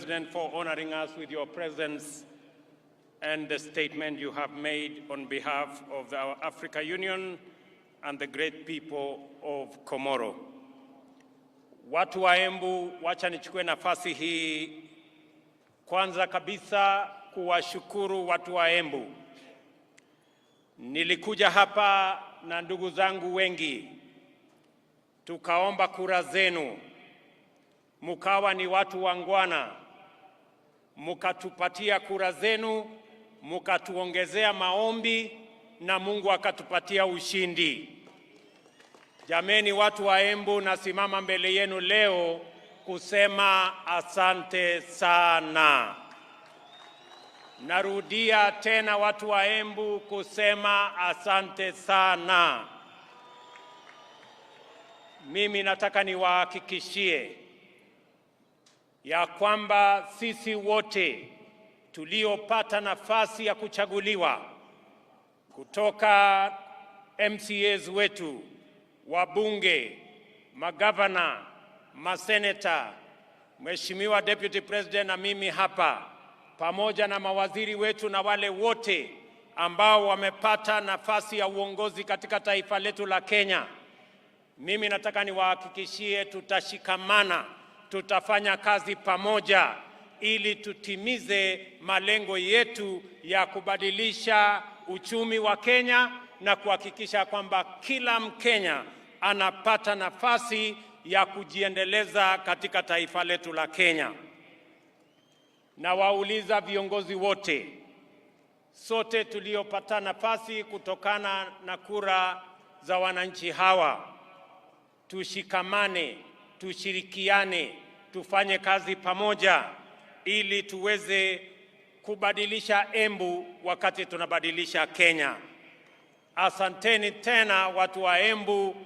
President, for honoring us with your presence and the statement you have made on behalf of our Africa Union and the great people of Komoro. Watu wa Embu, wacha nichukue nafasi hii kwanza kabisa kuwashukuru watu wa Embu. Nilikuja hapa na ndugu zangu wengi, tukaomba kura zenu, mukawa ni watu wangwana, mukatupatia kura zenu, mukatuongezea maombi na Mungu akatupatia ushindi. Jameni watu wa Embu, nasimama mbele yenu leo kusema asante sana. Narudia tena watu wa Embu kusema asante sana. Mimi nataka niwahakikishie ya kwamba sisi wote tuliopata nafasi ya kuchaguliwa kutoka MCAs wetu, wabunge, magavana, maseneta, Mheshimiwa Deputy President na mimi hapa, pamoja na mawaziri wetu na wale wote ambao wamepata nafasi ya uongozi katika taifa letu la Kenya, mimi nataka niwahakikishie tutashikamana, tutafanya kazi pamoja ili tutimize malengo yetu ya kubadilisha uchumi wa Kenya na kuhakikisha kwamba kila Mkenya anapata nafasi ya kujiendeleza katika taifa letu la Kenya. Na wauliza viongozi wote, sote tuliopata nafasi kutokana na kura za wananchi hawa, tushikamane, tushirikiane, tufanye kazi pamoja ili tuweze kubadilisha Embu wakati tunabadilisha Kenya. Asanteni tena watu wa Embu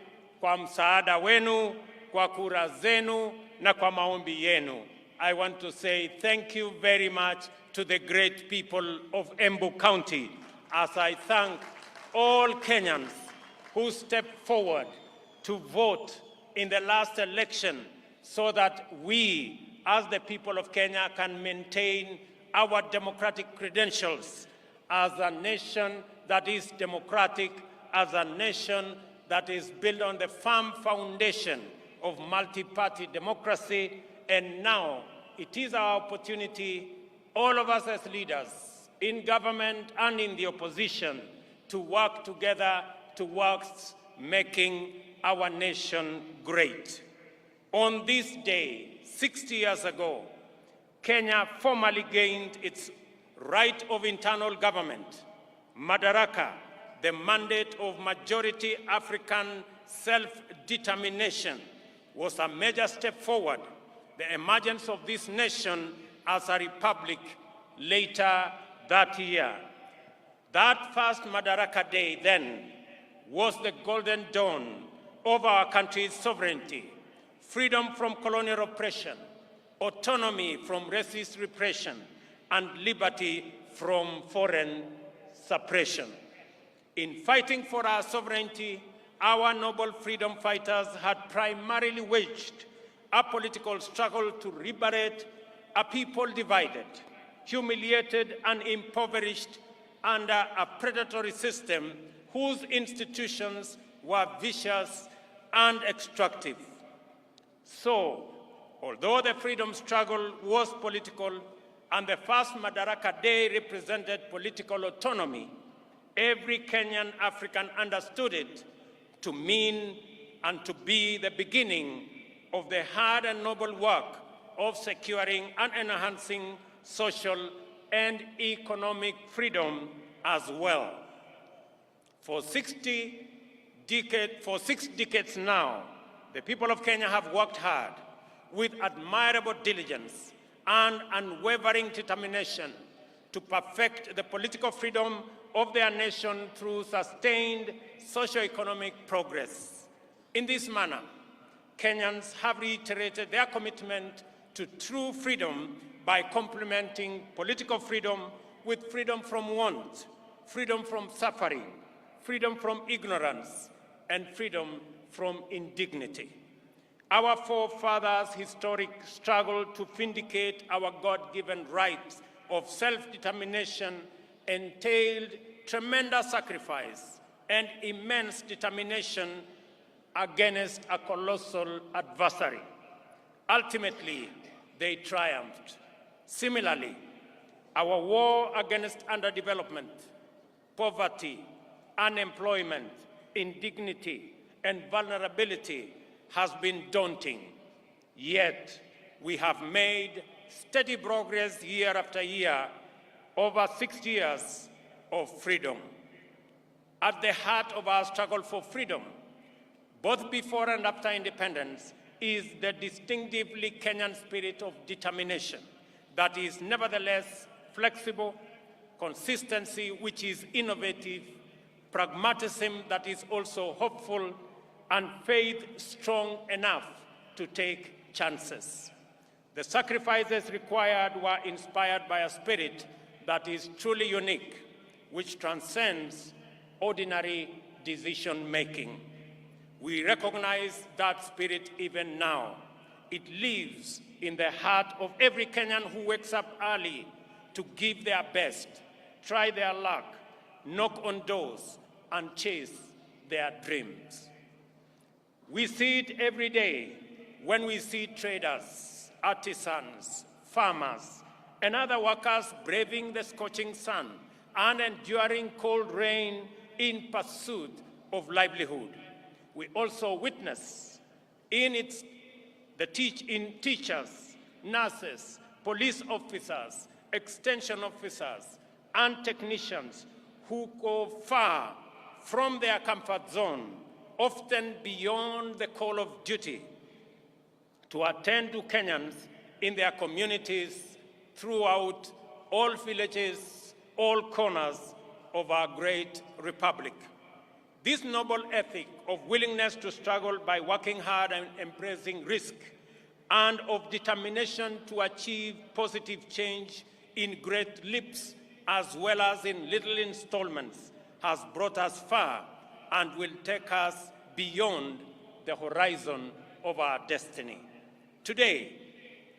kwa msaada wenu, kwa kura zenu na kwa maombi yenu. I want to say thank you very much to the great people of Embu County, as I thank all Kenyans who stepped forward to vote in the last election so that we, as the people of Kenya, can maintain our democratic credentials as a nation that is democratic, as a nation that is built on the firm foundation of multi-party democracy. And now it is our opportunity, all of us as leaders in government and in the opposition, to work together towards making our nation great. On this day, 60 years ago, Kenya formally gained its right of internal government. Madaraka, the mandate of majority African self-determination, was a major step forward. The emergence of this nation as a republic later that year. That first Madaraka Day then was the golden dawn of our country's sovereignty, freedom from colonial oppression, autonomy from racist repression, and liberty from foreign suppression. In fighting for our sovereignty, our noble freedom fighters had primarily waged a political struggle to liberate a people divided, humiliated, and impoverished under a predatory system whose institutions were vicious and extractive. So, although the freedom struggle was political and the first Madaraka Day represented political autonomy, every Kenyan African understood it to mean and to be the beginning of the hard and noble work of securing and enhancing social and economic freedom as well. For 6 decades now, the people of Kenya have worked hard with admirable diligence and unwavering determination to perfect the political freedom of their nation through sustained socio-economic progress. In this manner, Kenyans have reiterated their commitment to true freedom by complementing political freedom with freedom from want, freedom from suffering, freedom from ignorance, and freedom from indignity. Our forefathers' historic struggle to vindicate our God-given rights of self-determination entailed tremendous sacrifice and immense determination against a colossal adversary. Ultimately, they triumphed. Similarly, our war against underdevelopment, poverty, unemployment, indignity, and vulnerability has been daunting. Yet, we have made steady progress year after year over 6 years of freedom. At the heart of our struggle for freedom, both before and after independence, is the distinctively Kenyan spirit of determination that is nevertheless flexible, consistency which is innovative, pragmatism that is also hopeful, and faith strong enough to take chances. The sacrifices required were inspired by a spirit that is truly unique, which transcends ordinary decision-making. We recognize that spirit even now. It lives in the heart of every Kenyan who wakes up early to give their best, try their luck, knock on doors, and chase their dreams. We see it every day when we see traders, artisans, farmers, and other workers braving the scorching sun and enduring cold rain in pursuit of livelihood. We also witness in teachers, nurses, police officers, extension officers, and technicians who go far from their comfort zone, often beyond the call of duty, to attend to Kenyans in their communities throughout all villages, all corners of our great republic. This noble ethic of willingness to struggle by working hard and embracing risk, and of determination to achieve positive change in great leaps as well as in little installments, has brought us far and will take us beyond the horizon of our destiny. Today,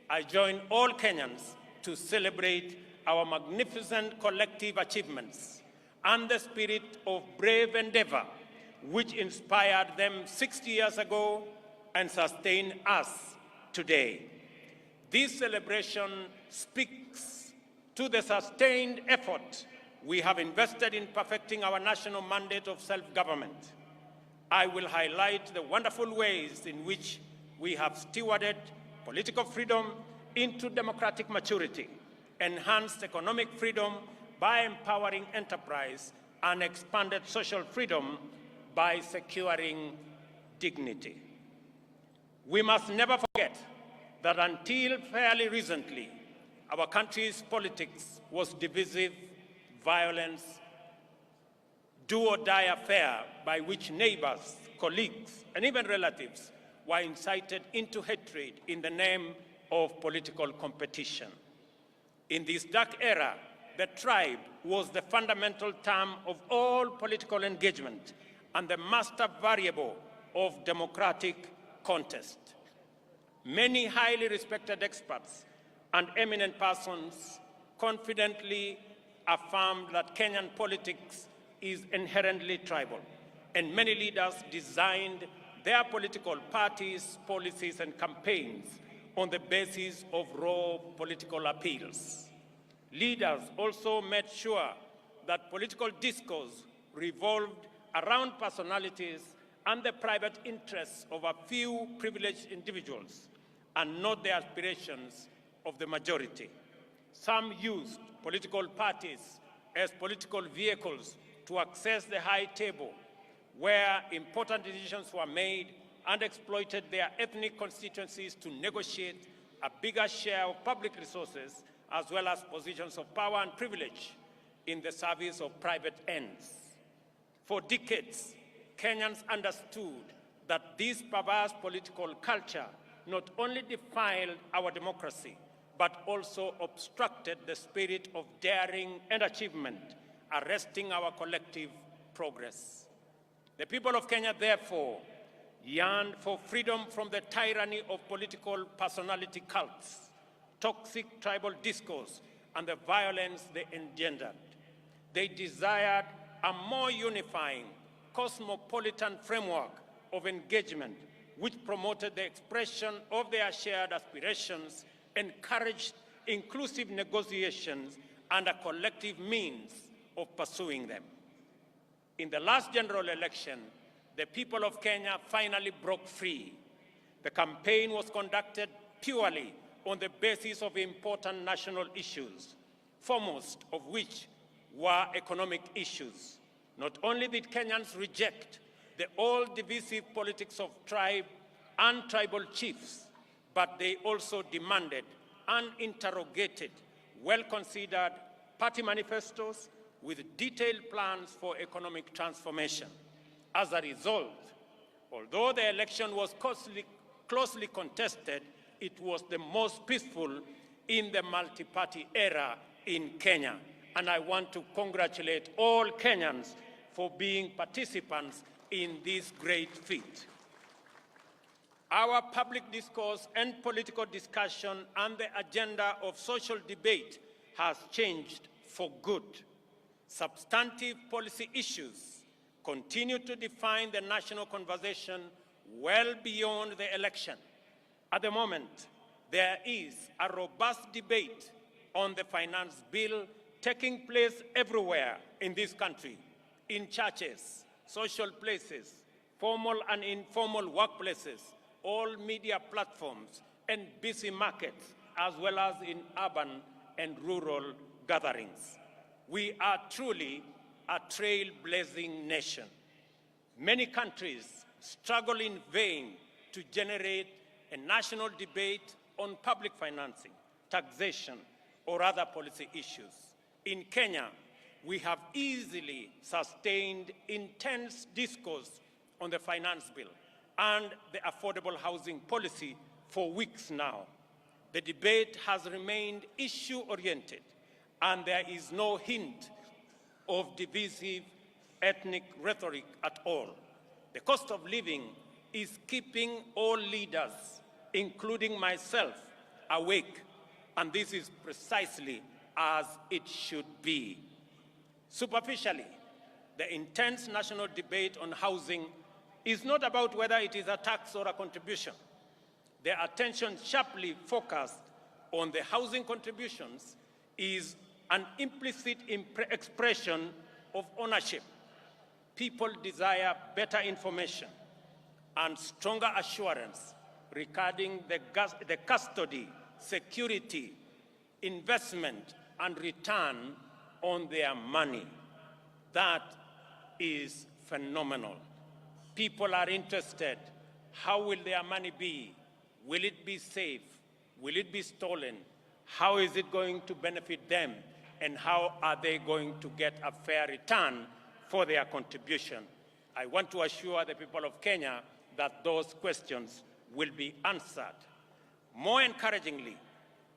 I join all Kenyans to celebrate our magnificent collective achievements and the spirit of brave endeavor which inspired them 60 years ago and sustain us today. This celebration speaks to the sustained effort we have invested in perfecting our national mandate of self-government. I will highlight the wonderful ways in which we have stewarded political freedom into democratic maturity, enhanced economic freedom by empowering enterprise, and expanded social freedom by securing dignity. We must never forget that until fairly recently, our country's politics was divisive, violence, do-or-die affair by which neighbors, colleagues, and even relatives were incited into hatred in the name of political competition. In this dark era, the tribe was the fundamental term of all political engagement and the master variable of democratic contest. Many highly respected experts and eminent persons confidently affirmed that Kenyan politics is inherently tribal, and many leaders designed their political parties, policies, and campaigns on the basis of raw political appeals. Leaders also made sure that political discourse revolved around personalities and the private interests of a few privileged individuals and not the aspirations of the majority. Some used political parties as political vehicles to access the high table where important decisions were made and exploited their ethnic constituencies to negotiate a bigger share of public resources as well as positions of power and privilege in the service of private ends. For decades, Kenyans understood that this perverse political culture not only defiled our democracy, but also obstructed the spirit of daring and achievement, arresting our collective progress. The people of Kenya, therefore, yearned for freedom from the tyranny of political personality cults, toxic tribal discourse, and the violence they engendered. They desired a more unifying, cosmopolitan framework of engagement which promoted the expression of their shared aspirations, encouraged inclusive negotiations, and a collective means of pursuing them. In the last general election, the people of Kenya finally broke free. The campaign was conducted purely on the basis of important national issues, foremost of which were economic issues. Not only did Kenyans reject the old divisive politics of tribe and tribal chiefs, but they also demanded and interrogated well-considered party manifestos with detailed plans for economic transformation. As a result, although the election was closely contested, it was the most peaceful in the multi-party era in Kenya. And I want to congratulate all Kenyans for being participants in this great feat. Our public discourse and political discussion and the agenda of social debate has changed for good. Substantive policy issues continue to define the national conversation well beyond the election. At the moment, there is a robust debate on the finance bill taking place everywhere in this country, in churches, social places, formal and informal workplaces, all media platforms, and busy markets, as well as in urban and rural gatherings. We are truly a trailblazing nation. Many countries struggle in vain to generate a national debate on public financing, taxation, or other policy issues. In Kenya, we have easily sustained intense discourse on the finance bill and the affordable housing policy for weeks now. The debate has remained issue-oriented, and there is no hint of divisive ethnic rhetoric at all. The cost of living is keeping all leaders, including myself, awake, and this is precisely as it should be. Superficially, the intense national debate on housing is not about whether it is a tax or a contribution. The attention sharply focused on the housing contributions is an implicit expression of ownership. People desire better information and stronger assurance regarding the custody, security, investment, and return on their money. That is phenomenal. People are interested. How will their money be? Will it be safe? Will it be stolen? How is it going to benefit them? And how are they going to get a fair return for their contribution? I want to assure the people of Kenya that those questions will be answered. More encouragingly,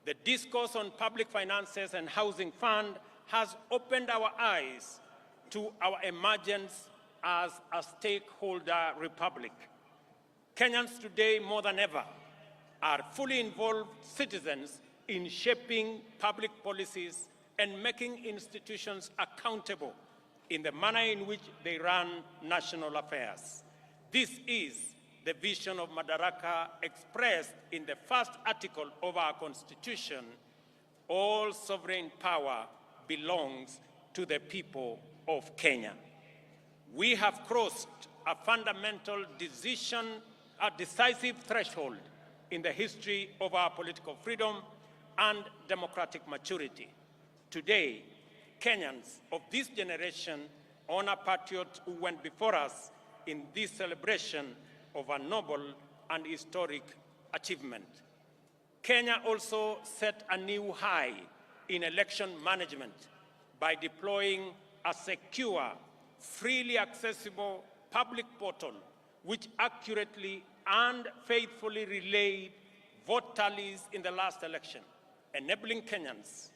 the discourse on public finances and housing fund has opened our eyes to our emergence as a stakeholder republic. Kenyans today, more than ever, are fully involved citizens in shaping public policies and making institutions accountable in the manner in which they run national affairs. This is the vision of Madaraka expressed in the first article of our Constitution: all sovereign power belongs to the people of Kenya. We have crossed a fundamental decisive threshold in the history of our political freedom and democratic maturity. Today, Kenyans of this generation honor patriots who went before us in this celebration of a noble and historic achievement. Kenya also set a new high in election management by deploying a secure, freely accessible public portal which accurately and faithfully relayed vote tallies in the last election, enabling Kenyans,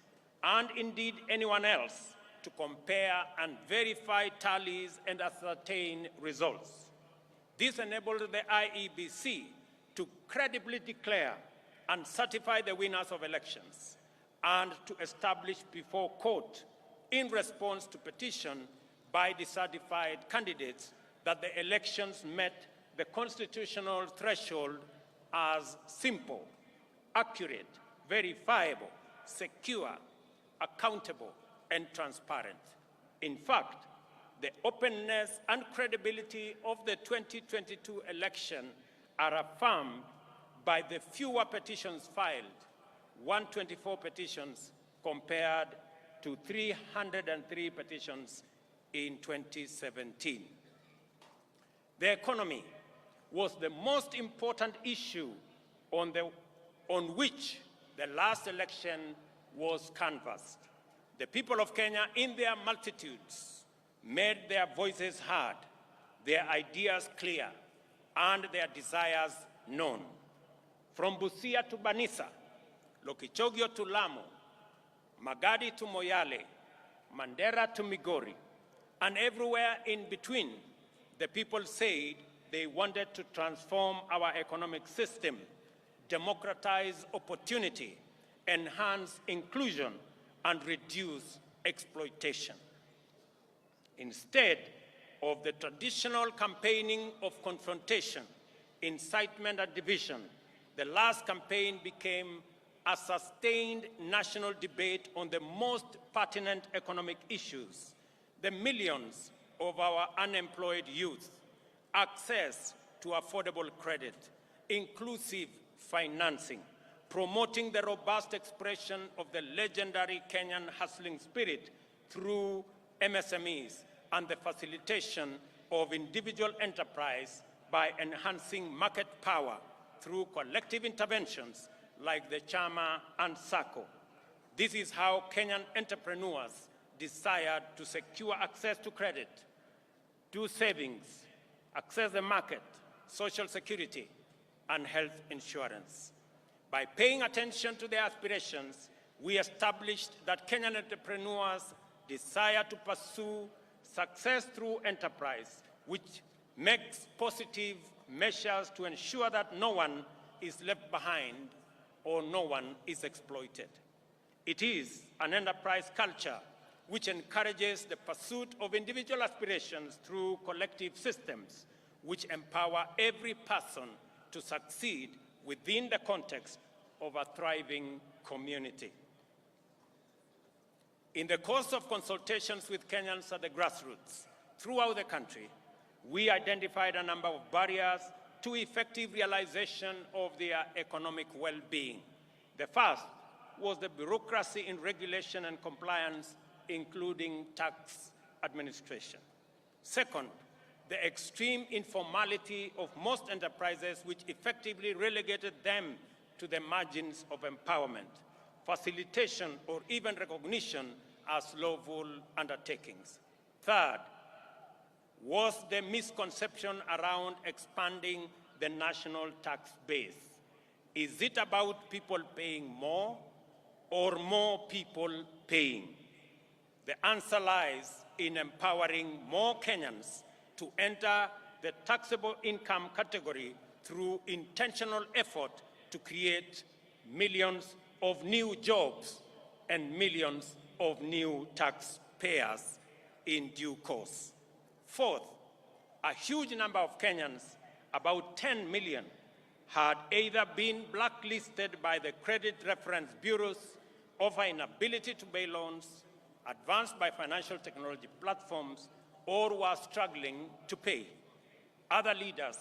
and indeed anyone else, to compare and verify tallies and ascertain results. This enabled the IEBC to credibly declare and certify the winners of elections and to establish before court, in response to petition by the certified candidates, that the elections met the constitutional threshold as simple, accurate, verifiable, secure, accountable, and transparent. In fact, the openness and credibility of the 2022 election are affirmed by the fewer petitions filed, 124 petitions compared to 303 petitions in 2017. The economy was the most important issue on which the last election was canvassed. The people of Kenya, in their multitudes, made their voices heard, their ideas clear, and their desires known. From Busia to Banisa, Lokichogio to Lamu, Magadi to Moyale, Mandera to Migori, and everywhere in between, the people said they wanted to transform our economic system, democratize opportunity, enhance inclusion, and reduce exploitation. Instead of the traditional campaigning of confrontation, incitement, and division, the last campaign became a sustained national debate on the most pertinent economic issues: the millions of our unemployed youth, access to affordable credit, inclusive financing, promoting the robust expression of the legendary Kenyan hustling spirit through MSMEs, and the facilitation of individual enterprise by enhancing market power through collective interventions like the Chama and SACCO. This is how Kenyan entrepreneurs desired to secure access to credit, do savings, access the market, social security, and health insurance. By paying attention to their aspirations, we established that Kenyan entrepreneurs desire to pursue success through enterprise, which makes positive measures to ensure that no one is left behind or no one is exploited. It is an enterprise culture which encourages the pursuit of individual aspirations through collective systems, which empower every person to succeed within the context of a thriving community. In the course of consultations with Kenyans at the grassroots throughout the country, we identified a number of barriers to effective realization of their economic well-being. The first was the bureaucracy in regulation and compliance, including tax administration. Second, the extreme informality of most enterprises, which effectively relegated them to the margins of empowerment, facilitation, or even recognition as lawful undertakings. Third, was the misconception around expanding the national tax base. Is it about people paying more or more people paying? The answer lies in empowering more Kenyans to enter the taxable income category through intentional effort to create millions of new jobs and millions of new taxpayers in due course. Fourth, a huge number of Kenyans, about 10 million, had either been blacklisted by the credit reference bureaus, of an inability to pay loans, advanced by financial technology platforms, or were struggling to pay. Other lenders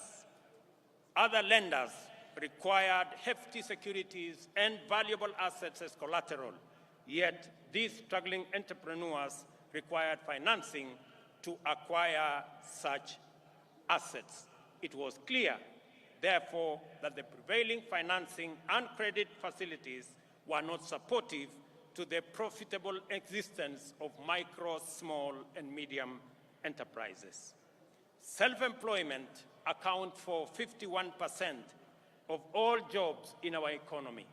required hefty securities and valuable assets as collateral, yet these struggling entrepreneurs required financing to acquire such assets. It was clear, therefore, that the prevailing financing and credit facilities were not supportive to the profitable existence of micro, small, and medium enterprises. Self-employment accounts for 51% of all jobs in our economy.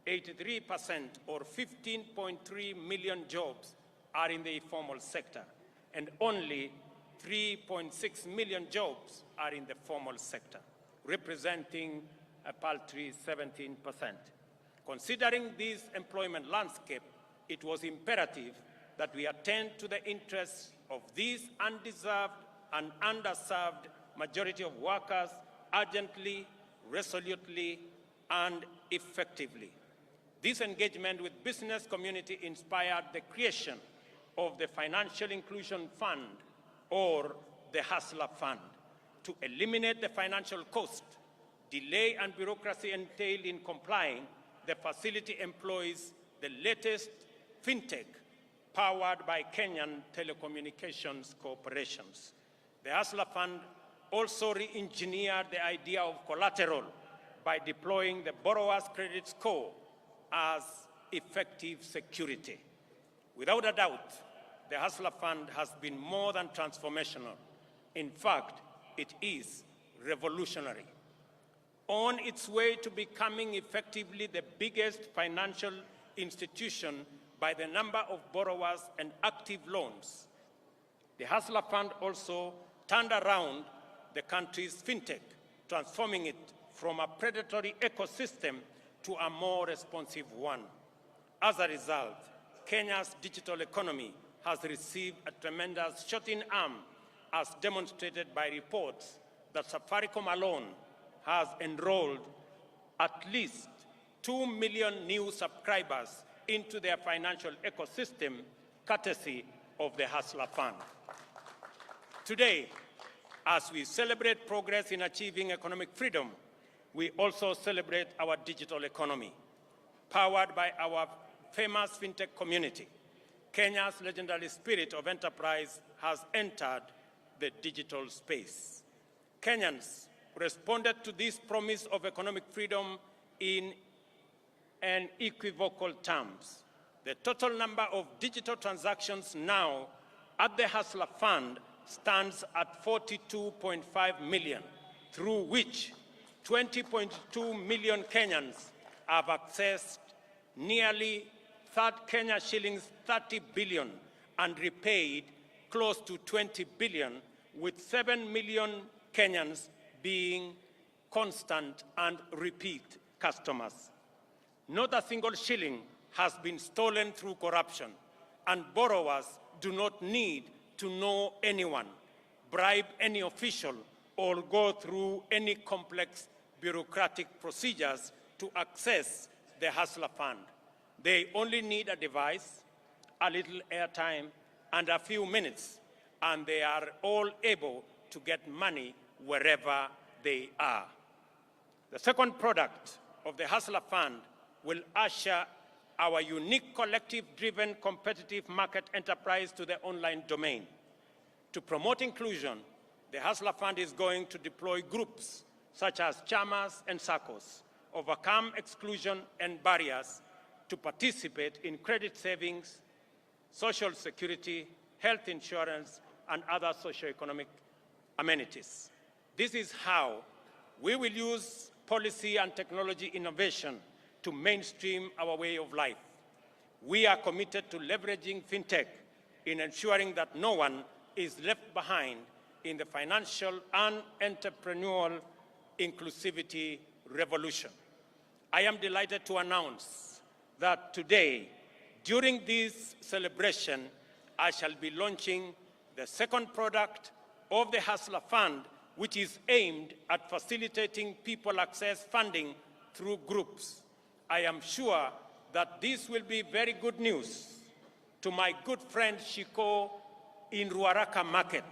83% or 15.3 million jobs are in the informal sector, and only 3.6 million jobs are in the formal sector, representing a paltry 17%. Considering this employment landscape, it was imperative that we attend to the interests of these undeserved and underserved majority of workers urgently, resolutely, and effectively. This engagement with business community inspired the creation of the Financial Inclusion Fund, or the Hustler Fund, to eliminate the financial cost, delay, and bureaucracy entailed in complying. The facility employs the latest fintech powered by Kenyan telecommunications corporations. The Hustler Fund also re-engineered the idea of collateral by deploying the borrower's credit score as effective security. Without a doubt, the Hustler Fund has been more than transformational. In fact, it is revolutionary. On its way to becoming effectively the biggest financial institution by the number of borrowers and active loans, the Hustler Fund also turned around the country's fintech, transforming it from a predatory ecosystem to a more responsive one. As a result, Kenya's digital economy has received a tremendous shot in arm, as demonstrated by reports that Safaricom alone has enrolled at least 2 million new subscribers into their financial ecosystem, courtesy of the Hustler Fund. Today, as we celebrate progress in achieving economic freedom, we also celebrate our digital economy. Powered by our famous fintech community, Kenya's legendary spirit of enterprise has entered the digital space. Kenyans responded to this promise of economic freedom in unequivocal terms. The total number of digital transactions now at the Hustler Fund stands at 42.5 million, through which 20.2 million Kenyans have accessed nearly Kenya shillings 30 billion and repaid close to 20 billion, with 7 million Kenyans being constant and repeat customers. Not a single shilling has been stolen through corruption, and borrowers do not need to know anyone, bribe any official, or go through any complex bureaucratic procedures to access the Hustler Fund. They only need a device, a little airtime, and a few minutes, and they are all able to get money wherever they are. The second product of the Hustler Fund will usher our unique collective-driven competitive market enterprise to the online domain. To promote inclusion, the Hustler Fund is going to deploy groups such as chamas and SACCOs, overcome exclusion and barriers to participate in credit savings, social security, health insurance, and other socioeconomic amenities. This is how we will use policy and technology innovation to mainstream our way of life. We are committed to leveraging fintech in ensuring that no one is left behind in the financial and entrepreneurial inclusivity revolution. I am delighted to announce that today, during this celebration, I shall be launching the second product of the Hustler Fund, which is aimed at facilitating people access funding through groups. I am sure that this will be very good news to my good friend Shiko in Ruaraka Market,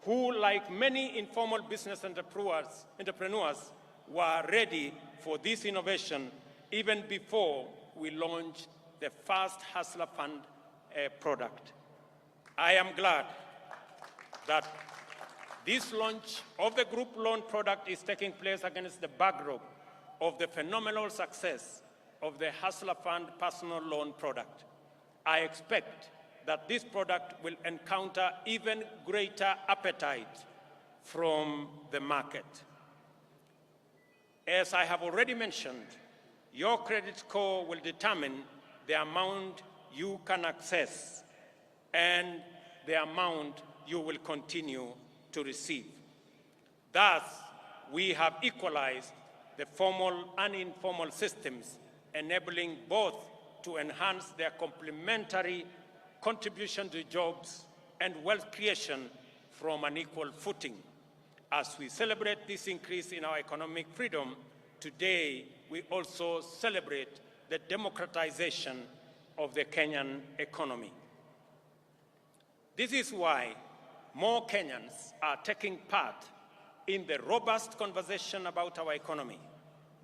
who, like many informal business entrepreneurs, were ready for this innovation even before we launched the first Hustler Fund product. I am glad that this launch of the group loan product is taking place against the backdrop of the phenomenal success of the Hustler Fund personal loan product. I expect that this product will encounter even greater appetite from the market. As I have already mentioned, your credit score will determine the amount you can access and the amount you will continue to receive. Thus, we have equalized the formal and informal systems, enabling both to enhance their complementary contribution to jobs and wealth creation from an equal footing. As we celebrate this increase in our economic freedom, today we also celebrate the democratization of the Kenyan economy. This is why more Kenyans are taking part in the robust conversation about our economy.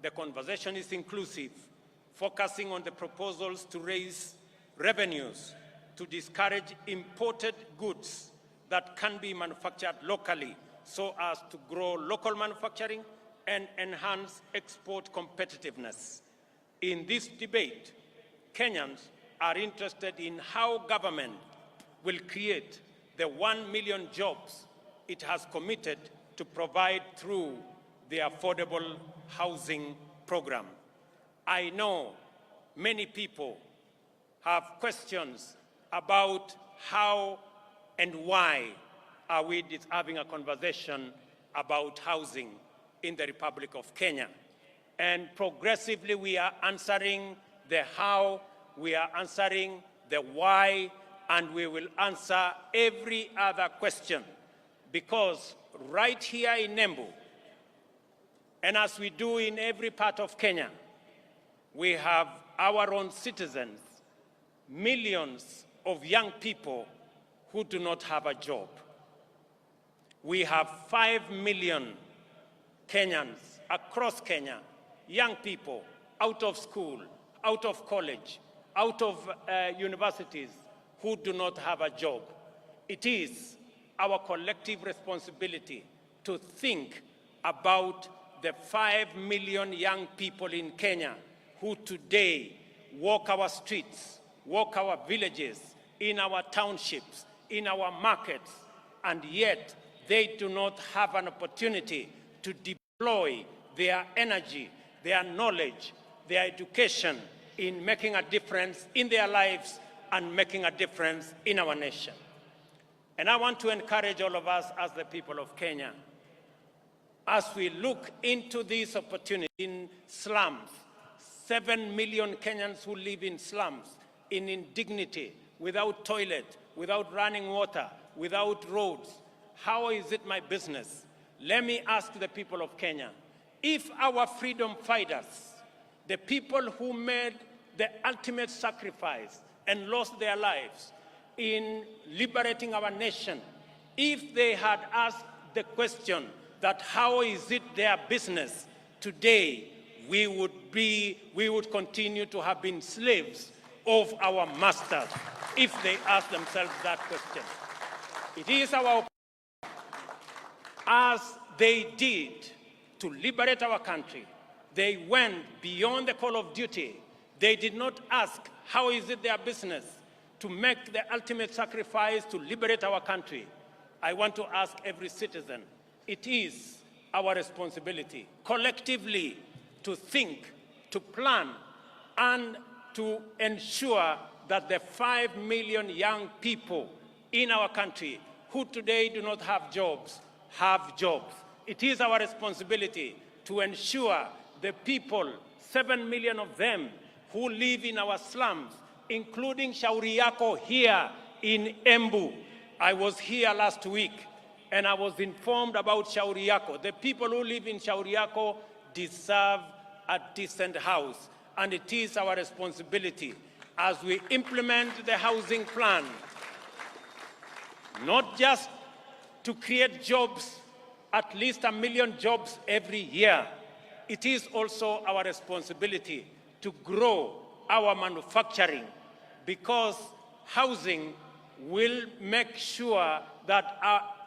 The conversation is inclusive, focusing on the proposals to raise revenues, to discourage imported goods that can be manufactured locally so as to grow local manufacturing and enhance export competitiveness. In this debate, Kenyans are interested in how government will create the 1 million jobs it has committed to provide through the affordable housing program. I know many people have questions about how and why are we having a conversation about housing in the Republic of Kenya. And progressively we are answering the how, we are answering the why, and we will answer every other question, because right here in Embu, and as we do in every part of Kenya, we have our own citizens, millions of young people who do not have a job. We have 5 million Kenyans across Kenya, young people out of school, out of college, out of universities, who do not have a job. It is our collective responsibility to think about the 5 million young people in Kenya who today walk our streets, walk our villages, in our townships, in our markets, and yet they do not have an opportunity to deploy their energy, their knowledge, their education in making a difference in their lives and making a difference in our nation. And I want to encourage all of us as the people of Kenya, as we look into this opportunity in slums, 7 million Kenyans who live in slums, in indignity, without toilet, without running water, without roads. How is it my business? Let me ask the people of Kenya, if our freedom fighters, the people who made the ultimate sacrifice and lost their lives in liberating our nation, if they had asked the question that how is it their business, today we would continue to have been slaves of our masters if they asked themselves that question. It is our, as they did to liberate our country, they went beyond the call of duty. They did not ask how is it their business to make the ultimate sacrifice to liberate our country. I want to ask every citizen, it is our responsibility collectively to think, to plan, and to ensure that the 5 million young people in our country who today do not have jobs, have jobs. It is our responsibility to ensure the people, 7 million of them, who live in our slums, including Shauri Yako here in Embu. I was here last week and I was informed about Shauri Yako. The people who live in Shauri Yako deserve a decent house, and it is our responsibility as we implement the housing plan, not just to create jobs, at least 1 million jobs every year. It is also our responsibility to grow our manufacturing, because housing will make sure that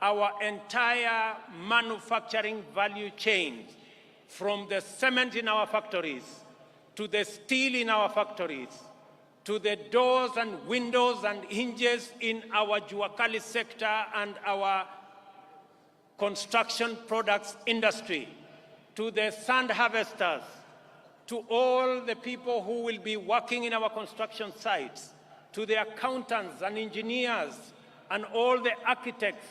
our entire manufacturing value chain, from the cement in our factories, to the steel in our factories, to the doors and windows and hinges in our Juakali sector and our construction products industry, to the sand harvesters, to all the people who will be working in our construction sites, to the accountants and engineers and all the architects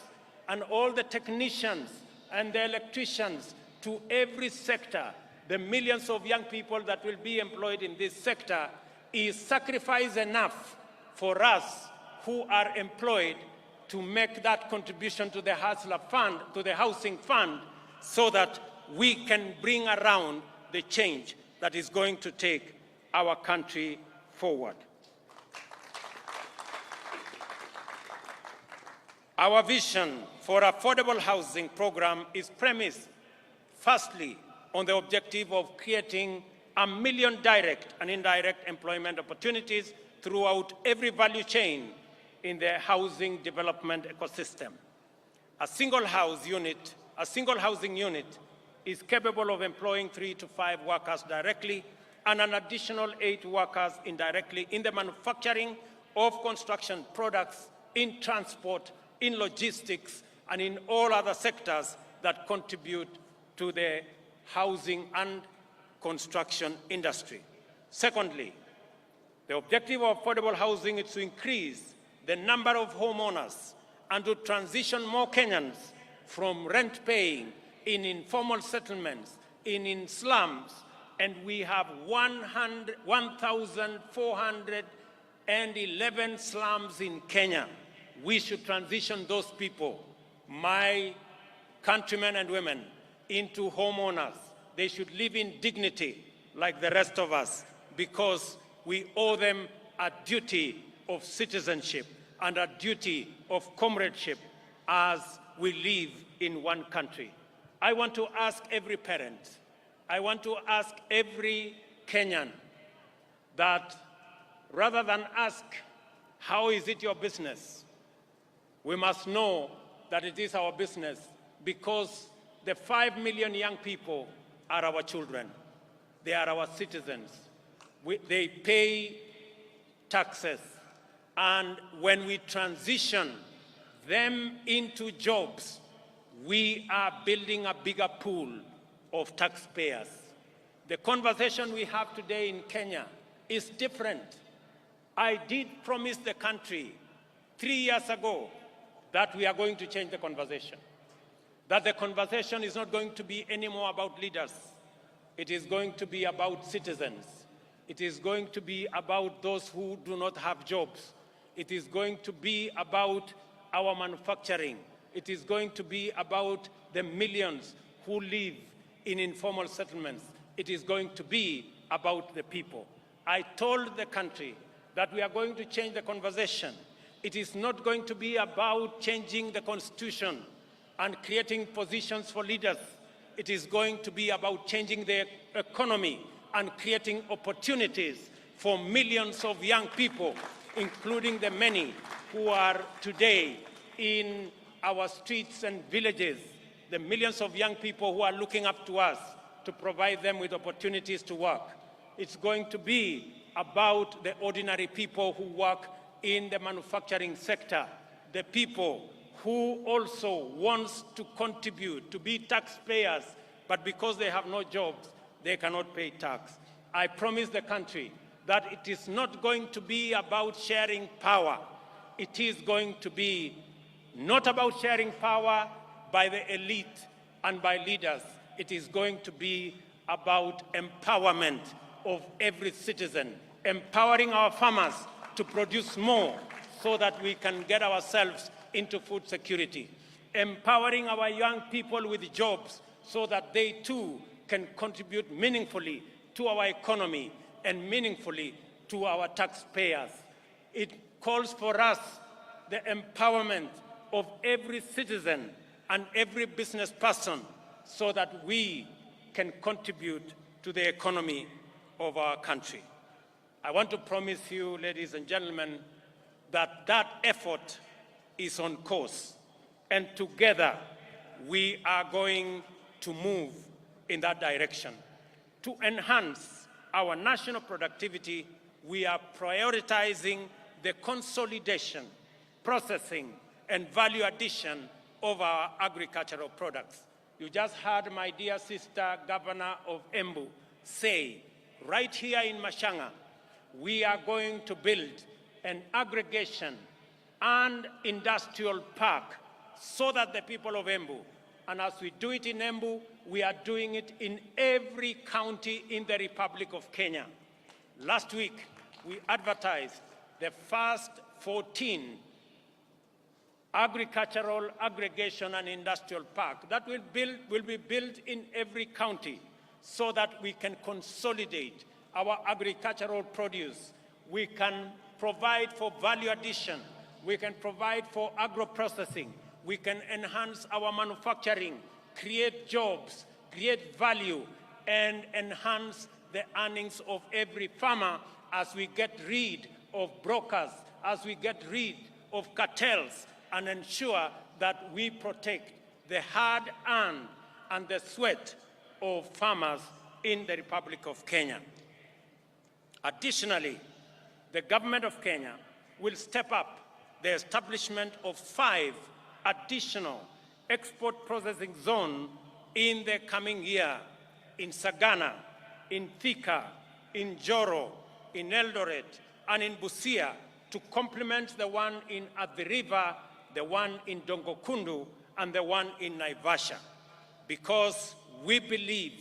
and all the technicians and the electricians to every sector, the millions of young people that will be employed in this sector, is sacrifice enough for us who are employed to make that contribution to the Hustler Fund, to the Housing Fund, so that we can bring around the change that is going to take our country forward. Our vision for affordable housing program is premised, firstly, on the objective of creating 1 million direct and indirect employment opportunities throughout every value chain in the housing development ecosystem. A single housing unit is capable of employing 3 to 5 workers directly and an additional 8 workers indirectly in the manufacturing of construction products, in transport, in logistics, and in all other sectors that contribute to the housing and construction industry. Secondly, the objective of affordable housing is to increase the number of homeowners and to transition more Kenyans from rent-paying in informal settlements, in slums, and we have 1,411 slums in Kenya. We should transition those people, my countrymen and women, into homeowners. They should live in dignity like the rest of us, because we owe them a duty of citizenship and a duty of comradeship as we live in one country. I want to ask every parent, I want to ask every Kenyan that rather than ask, how is it your business? We must know that it is our business, because the 5 million young people are our children. They are our citizens. They pay taxes. And when we transition them into jobs, we are building a bigger pool of taxpayers. The conversation we have today in Kenya is different. I did promise the country 3 years ago that we are going to change the conversation. That the conversation is not going to be anymore about leaders. It is going to be about citizens. It is going to be about those who do not have jobs. It is going to be about our manufacturing. It is going to be about the millions who live in informal settlements. It is going to be about the people. I told the country that we are going to change the conversation. It is not going to be about changing the constitution and creating positions for leaders. It is going to be about changing the economy and creating opportunities for millions of young people, including the many who are today in our streets and villages, the millions of young people who are looking up to us to provide them with opportunities to work. It's going to be about the ordinary people who work in the manufacturing sector, the people who also want to contribute, to be taxpayers, but because they have no jobs, they cannot pay tax. I promise the country that it is not going to be about sharing power. It is going to be not about sharing power by the elite and by leaders. It is going to be about empowerment of every citizen, empowering our farmers to produce more so that we can get ourselves into food security, empowering our young people with jobs so that they too can contribute meaningfully to our economy and meaningfully to our taxpayers. It calls for us the empowerment of every citizen and every business person so that we can contribute to the economy of our country. I want to promise you, ladies and gentlemen, that that effort is on course, and together we are going to move in that direction. To enhance our national productivity, we are prioritizing the consolidation, processing, and value addition of our agricultural products. You just heard my dear sister, Governor of Embu, say, right here in Mashanga, we are going to build an aggregation and industrial park so that the people of Embu, and as we do it in Embu, we are doing it in every county in the Republic of Kenya. Last week, we advertised the first 14 agricultural, aggregation, and industrial park that will be built in every county so that we can consolidate our agricultural produce. We can provide for value addition. We can provide for agro-processing. We can enhance our manufacturing, create jobs, create value, and enhance the earnings of every farmer as we get rid of brokers, as we get rid of cartels, and ensure that we protect the hard-earned and the sweat of farmers in the Republic of Kenya. Additionally, the government of Kenya will step up the establishment of 5 additional export processing zones in the coming year in Sagana, in Thika, in Joro, in Eldoret, and in Busia to complement the one in Athi River, the one in Dongokundu, and the one in Naivasha, because we believe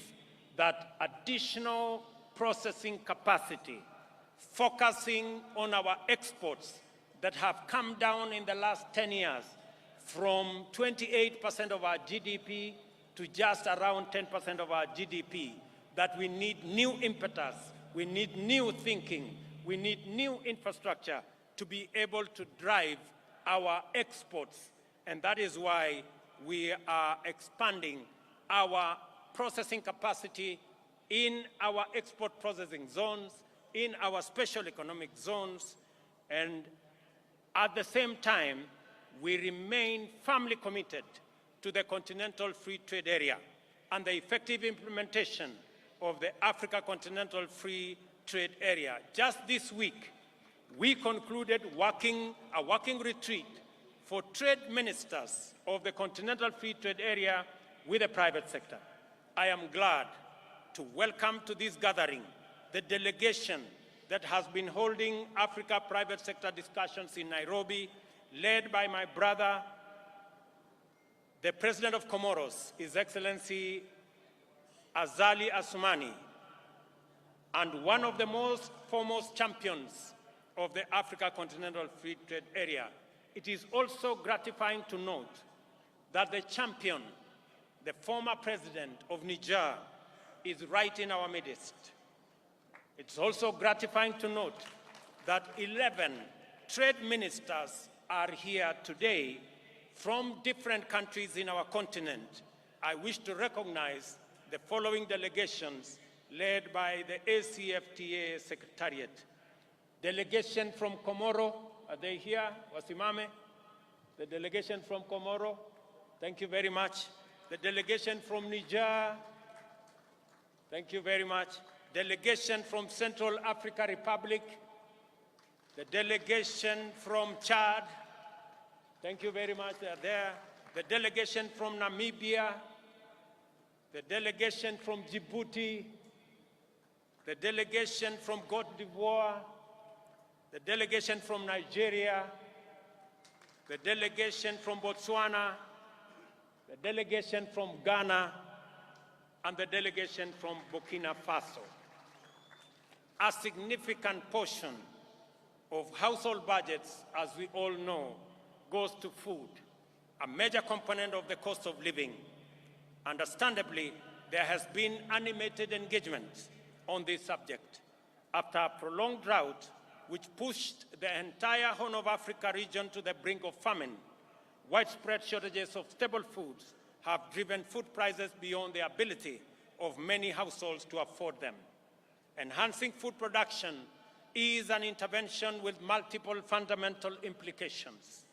that additional processing capacity, focusing on our exports that have come down in the last 10 years from 28% of our GDP to just around 10% of our GDP, that we need new impetus, we need new thinking, we need new infrastructure to be able to drive our exports. And that is why we are expanding our processing capacity in our export processing zones, in our special economic zones, and at the same time, we remain firmly committed to the Continental Free Trade Area and the effective implementation of the Africa Continental Free Trade Area. Just this week, we concluded a working retreat for trade ministers of the Continental Free Trade Area with the private sector. I am glad to welcome to this gathering the delegation that has been holding Africa private sector discussions in Nairobi, led by my brother, the President of Comoros, His Excellency Azali Assoumani, and one of the most foremost champions of the Africa Continental Free Trade Area. It is also gratifying to note that the champion, the former president of Niger, is right in our midst. It's also gratifying to note that 11 trade ministers are here today from different countries in our continent. I wish to recognize the following delegations led by the ACFTA Secretariat. Delegation from Comoro, are they here? Wasimame? The delegation from Comoro, thank you very much. The delegation from Niger, thank you very much. Delegation from Central African Republic, the delegation from Chad, thank you very much, they are there. The delegation from Namibia, the delegation from Djibouti, the delegation from Cote d'Ivoire, the delegation from Nigeria, the delegation from Botswana, the delegation from Ghana, and the delegation from Burkina Faso. A significant portion of household budgets, as we all know, goes to food, a major component of the cost of living. Understandably, there has been animated engagement on this subject. After a prolonged drought, which pushed the entire Horn of Africa region to the brink of famine, widespread shortages of staple foods have driven food prices beyond the ability of many households to afford them. Enhancing food production is an intervention with multiple fundamental implications.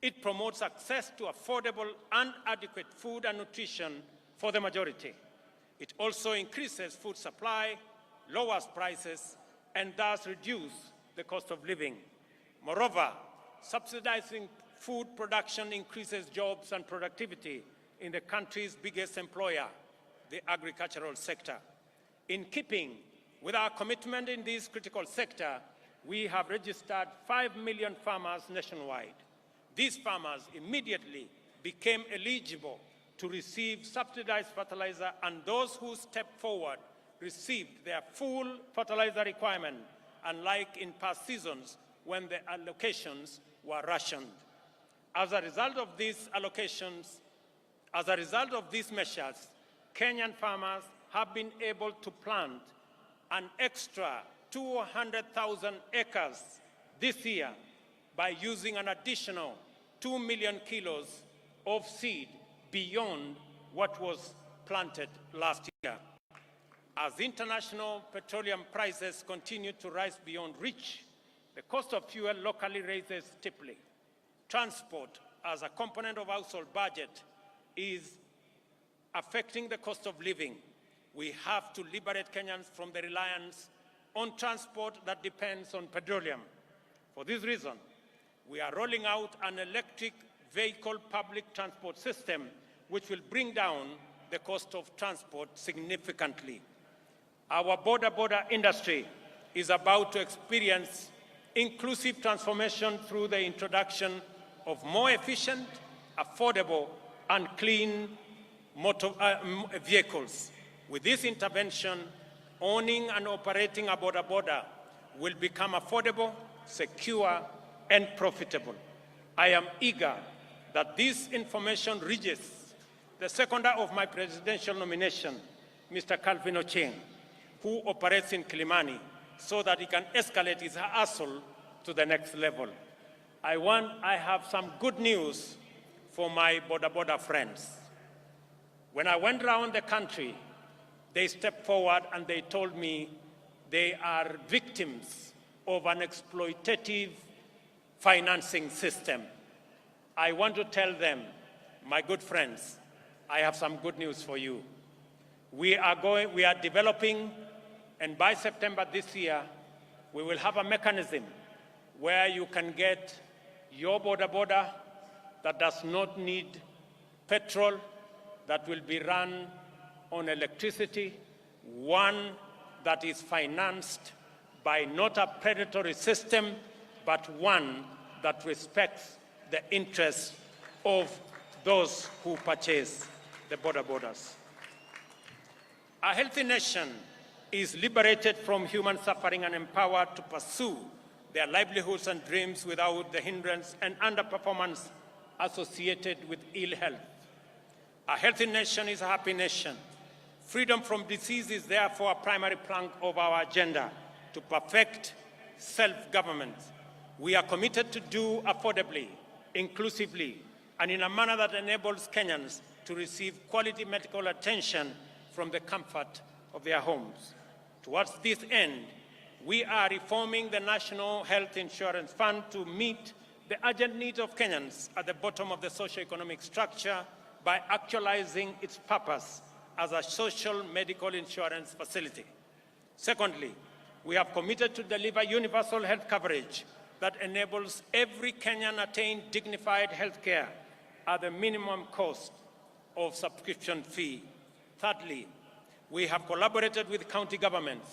It promotes access to affordable and adequate food and nutrition for the majority. It also increases food supply, lowers prices, and thus reduces the cost of living. Moreover, subsidizing food production increases jobs and productivity in the country's biggest employer, the agricultural sector. In keeping with our commitment in this critical sector, we have registered 5 million farmers nationwide. These farmers immediately became eligible to receive subsidized fertilizer, and those who stepped forward received their full fertilizer requirement, unlike in past seasons when the allocations were rationed. As a result of these measures, Kenyan farmers have been able to plant an extra 200,000 acres this year by using an additional 2 million kilos of seed beyond what was planted last year. As international petroleum prices continue to rise beyond reach, the cost of fuel locally rises steeply. Transport, as a component of household budget, is affecting the cost of living. We have to liberate Kenyans from the reliance on transport that depends on petroleum. For this reason, we are rolling out an electric vehicle public transport system which will bring down the cost of transport significantly. Our border industry is about to experience inclusive transformation through the introduction of more efficient, affordable, and clean motor vehicles. With this intervention, owning and operating a border will become affordable, secure, and profitable. I am eager that this information reaches the seconder of my presidential nomination, Mr. Calvin Ochieng, who operates in Kilimani, so that he can escalate his hustle to the next level. I have some good news for my border friends. When I went around the country, they stepped forward and they told me they are victims of an exploitative financing system. I want to tell them, my good friends, I have some good news for you. We are developing, and by September this year, we will have a mechanism where you can get your border that does not need petrol, that will be run on electricity, one that is financed by not a predatory system, but one that respects the interests of those who purchase the borders. A healthy nation is liberated from human suffering and empowered to pursue their livelihoods and dreams without the hindrance and underperformance associated with ill health. A healthy nation is a happy nation. Freedom from disease is therefore a primary plank of our agenda to perfect self-government. We are committed to do affordably, inclusively, and in a manner that enables Kenyans to receive quality medical attention from the comfort of their homes. Towards this end, we are reforming the National Health Insurance Fund to meet the urgent needs of Kenyans at the bottom of the socio-economic structure by actualizing its purpose as a social medical insurance facility. Secondly, we have committed to deliver universal health coverage that enables every Kenyan attain dignified health care at the minimum cost of subscription fee. Thirdly, we have collaborated with county governments,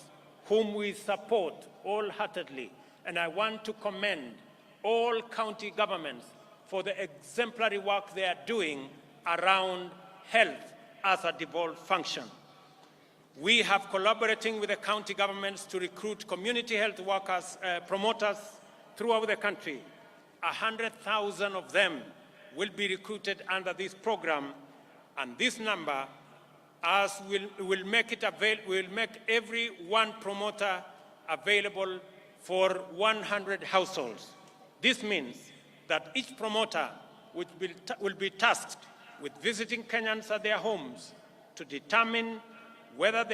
whom we support wholeheartedly, and I want to commend all county governments for the exemplary work they are doing around health as a devolved function. We have collaborating with the county governments to recruit community health workers, promoters throughout the country. 100,000 of them will be recruited under this program, and this number will make every one promoter available for 100 households. This means that each promoter will be tasked with visiting Kenyans at their homes to determine whether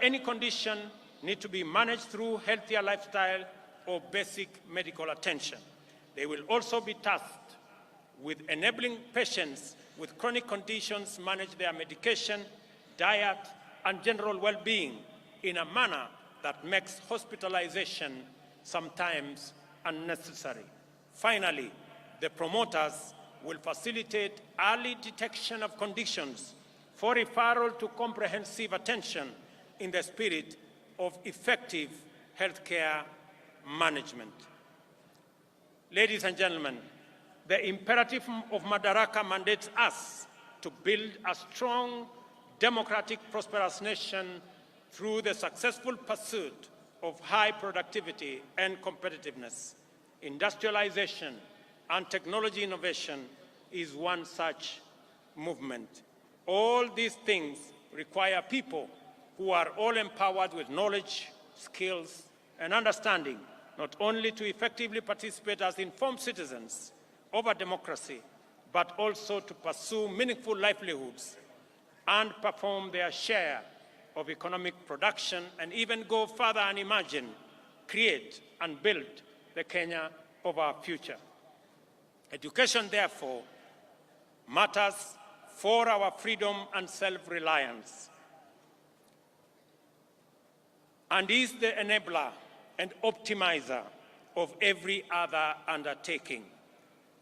any condition needs to be managed through healthier lifestyle or basic medical attention. They will also be tasked with enabling patients with chronic conditions manage their medication, diet, and general well-being in a manner that makes hospitalization sometimes unnecessary. Finally, the promoters will facilitate early detection of conditions for referral to comprehensive attention in the spirit of effective healthcare management. Ladies and gentlemen, the imperative of Madaraka mandates us to build a strong, democratic, prosperous nation through the successful pursuit of high productivity and competitiveness. Industrialization and technology innovation is one such movement. All these things require people who are all empowered with knowledge, skills, and understanding, not only to effectively participate as informed citizens of a democracy, but also to pursue meaningful livelihoods and perform their share of economic production, and even go further and imagine, create, and build the Kenya of our future. Education, therefore, matters for our freedom and self-reliance, and is the enabler and optimizer of every other undertaking.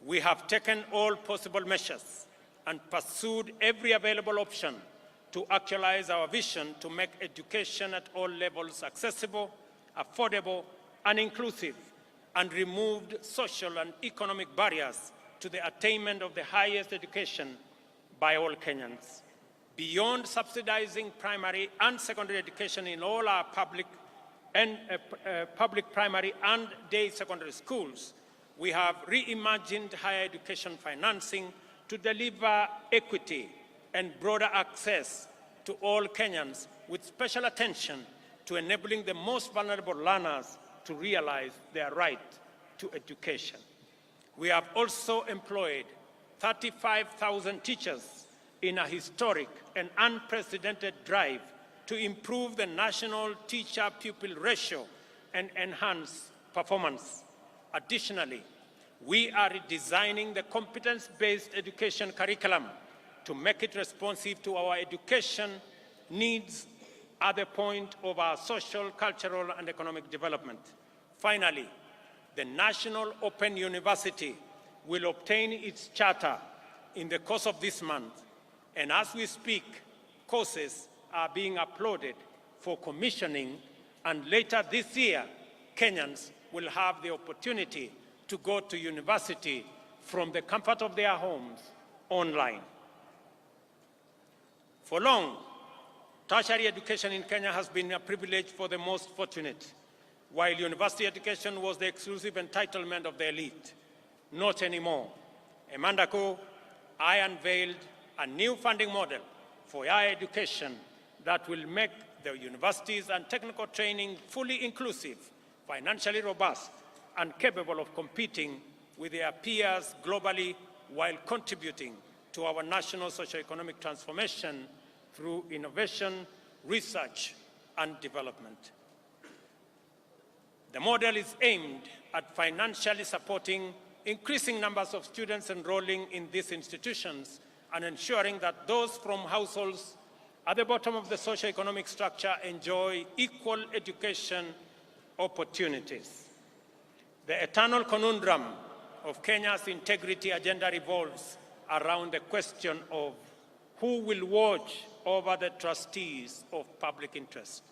We have taken all possible measures and pursued every available option to actualize our vision to make education at all levels accessible, affordable, and inclusive, and removed social and economic barriers to the attainment of the highest education by all Kenyans. Beyond subsidizing primary and secondary education in all our public primary and day secondary schools, we have reimagined higher education financing to deliver equity and broader access to all Kenyans, with special attention to enabling the most vulnerable learners to realize their right to education. We have also employed 35,000 teachers in a historic and unprecedented drive to improve the national teacher-pupil ratio and enhance performance. Additionally, we are redesigning the competence-based education curriculum to make it responsive to our education needs at the point of our social, cultural, and economic development. Finally, the National Open University will obtain its charter in the course of this month, and as we speak, courses are being uploaded for commissioning, and later this year, Kenyans will have the opportunity to go to university from the comfort of their homes online. For long, tertiary education in Kenya has been a privilege for the most fortunate, while university education was the exclusive entitlement of the elite. Not anymore. A month ago, I unveiled a new funding model for higher education that will make the universities and technical training fully inclusive, financially robust, and capable of competing with their peers globally, while contributing to our national socio-economic transformation through innovation, research, and development. The model is aimed at financially supporting increasing numbers of students enrolling in these institutions and ensuring that those from households at the bottom of the socio-economic structure enjoy equal education opportunities. The eternal conundrum of Kenya's integrity agenda revolves around the question of who will watch over the trustees of public interest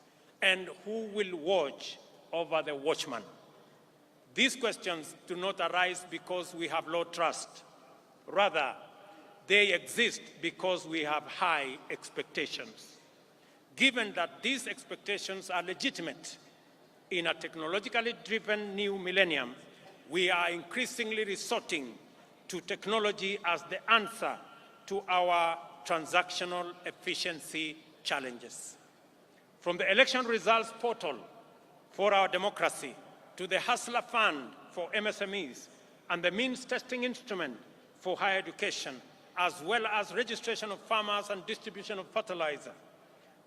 and who will watch over the watchman. These questions do not arise because we have low trust. Rather, they exist because we have high expectations. Given that these expectations are legitimate, in a technologically driven new millennium, we are increasingly resorting to technology as the answer to our transactional efficiency challenges. From the election results portal for our democracy to the Hustler Fund for MSMEs and the means testing instrument for higher education, as well as registration of farmers and distribution of fertilizer,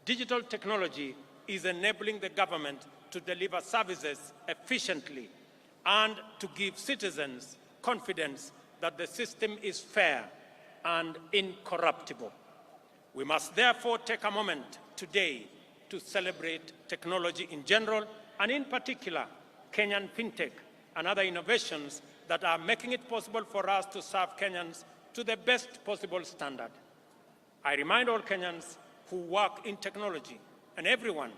digital technology is enabling the government to deliver services efficiently and to give citizens confidence that the system is fair and incorruptible. We must therefore take a moment today to celebrate technology in general, and in particular, Kenyan fintech and other innovations that are making it possible for us to serve Kenyans to the best possible standard. I remind all Kenyans who work in technology and everyone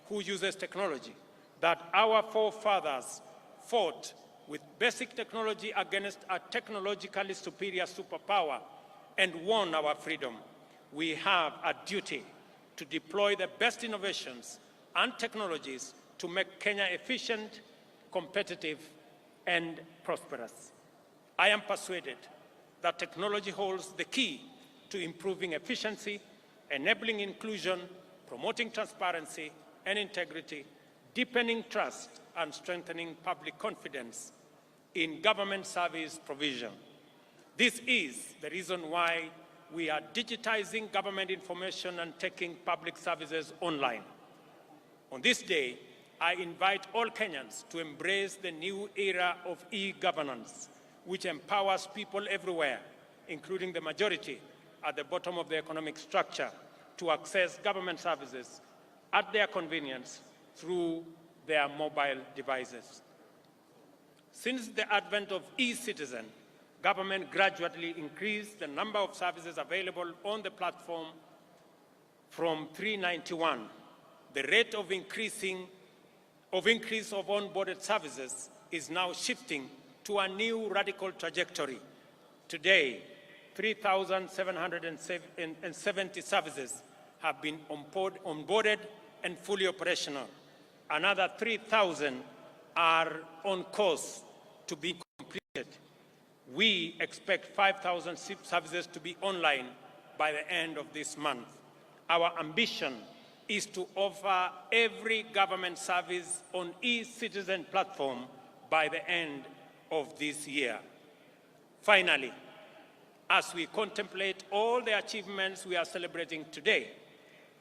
who uses technology that our forefathers fought with basic technology against a technologically superior superpower and won our freedom, we have a duty to deploy the best innovations and technologies to make Kenya efficient, competitive, and prosperous. I am persuaded that technology holds the key to improving efficiency, enabling inclusion, promoting transparency and integrity, deepening trust, and strengthening public confidence in government service provision. This is the reason why we are digitizing government information and taking public services online. On this day, I invite all Kenyans to embrace the new era of e-governance, which empowers people everywhere, including the majority at the bottom of the economic structure, to access government services at their convenience through their mobile devices. Since the advent of e-citizen, government gradually increased the number of services available on the platform from 391. The rate of increase of onboarded services is now shifting to a new radical trajectory. Today, 3,770 services have been onboarded and fully operational. Another 3,000 are on course to be completed. We expect 5,000 services to be online by the end of this month. Our ambition is to offer every government service on e-citizen platform by the end of this year. Finally, as we contemplate all the achievements we are celebrating today,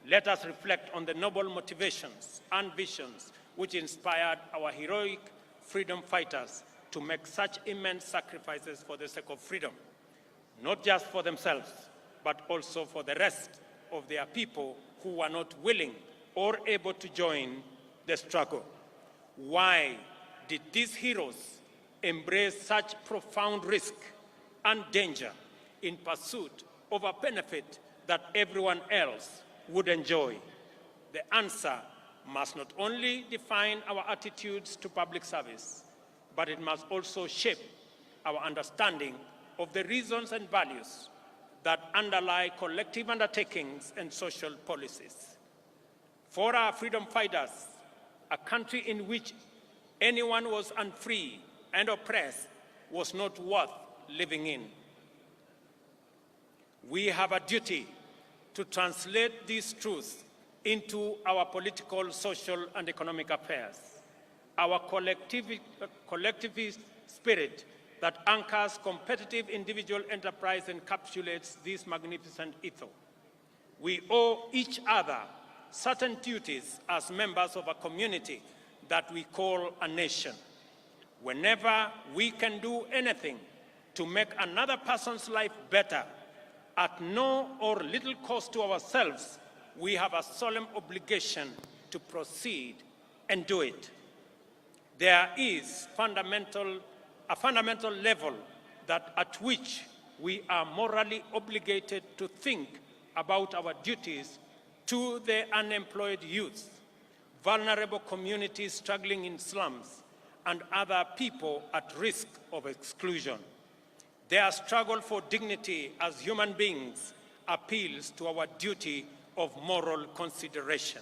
let us reflect on the noble motivations and visions which inspired our heroic freedom fighters to make such immense sacrifices for the sake of freedom, not just for themselves, but also for the rest of their people who were not willing or able to join the struggle. Why did these heroes embrace such profound risk and danger in pursuit of a benefit that everyone else would enjoy? The answer must not only define our attitudes to public service, but it must also shape our understanding of the reasons and values that underlie collective undertakings and social policies. For our freedom fighters, a country in which anyone was unfree and oppressed was not worth living in. We have a duty to translate these truths into our political, social, and economic affairs. Our collectivist spirit that anchors competitive individual enterprise encapsulates this magnificent ethos. We owe each other certain duties as members of a community that we call a nation. Whenever we can do anything to make another person's life better, at no or little cost to ourselves, we have a solemn obligation to proceed and do it. There is a fundamental level at which we are morally obligated to think about our duties to the unemployed youth, vulnerable communities struggling in slums, and other people at risk of exclusion. Their struggle for dignity as human beings appeals to our duty of moral consideration.